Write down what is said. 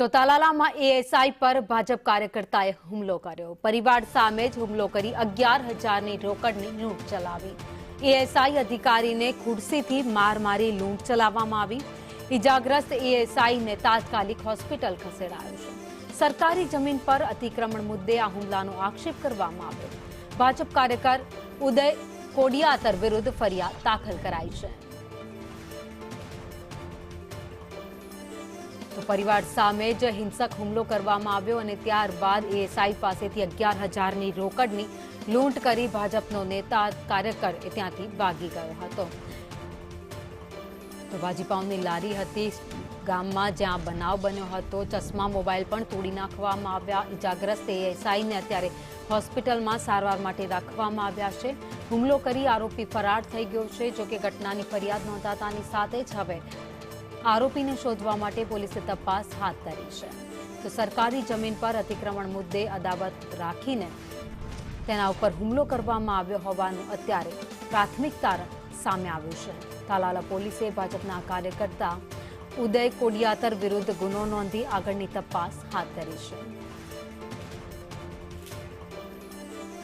તો તાલાલામાં એએસઆઈ પર ભાજપ કાર્યકર્તાએ હુમલો કર્યો। પરિવાર સામે જ હુમલો કરી 11,000ની રોકડની લૂંટ ચલાવી। એએસઆઈ અધિકારીને ખુરશીથી માર મારી લૂંટ ચલાવવામાં આવી। ઇજાગ્રસ્ત એએસઆઈને તાત્કાલિક હોસ્પિટલ ખસેડાયો છે। સરકારી જમીન પર અતિક્રમણ મુદ્દે આ હુમલાનો આક્ષેપ કરવામાં આવ્યો। ભાજપ કાર્યકર ઉદય કોડિયાતર વિરુદ્ધ ફરિયાદ દાખલ કરાઈ છે। તો પરિવાર સામે જ હિંસક હુમલો કરવામાં આવ્યો અને ત્યારબાદ એએસઆઈ પાસેથી 11,000ની રોકડની લૂંટ કરી ભાજપનો નેતા કાર્યકર ત્યાંથી ભાગી ગયો હતો। તો ભાજીપાવની લારી હતી ગામમાં જ્યાં બનાવ બન્યો હતો। ચશ્મા મોબાઈલ પણ તોડી નાખવામાં આવ્યા। ઇજાગ્રસ્ત એએસઆઈને અત્યારે હોસ્પિટલમાં સારવાર માટે રાખવામાં આવ્યા છે। હુમલો કરી આરોપી ફરાર થઈ ગયો છે। જોકે ઘટનાની ફરિયાદ નોંધાતાની સાથે જ હવે આરોપીને શોધવા માટે પોલીસે તપાસ હાથ ધરી છે। તો સરકારી જમીન પર અતિક્રમણ મુદ્દે અદાવત રાખીને તેના ઉપર હુમલો કરવામાં આવ્યો હોવાનું અત્યારે પ્રાથમિક તારણ સામે આવ્યું છે। તાલાલા પોલીસે ભાજપના કાર્યકર્તા ઉદય કોડિયાતર વિરુદ્ધ ગુનો નોંધી આગળની તપાસ હાથ ધરી છે।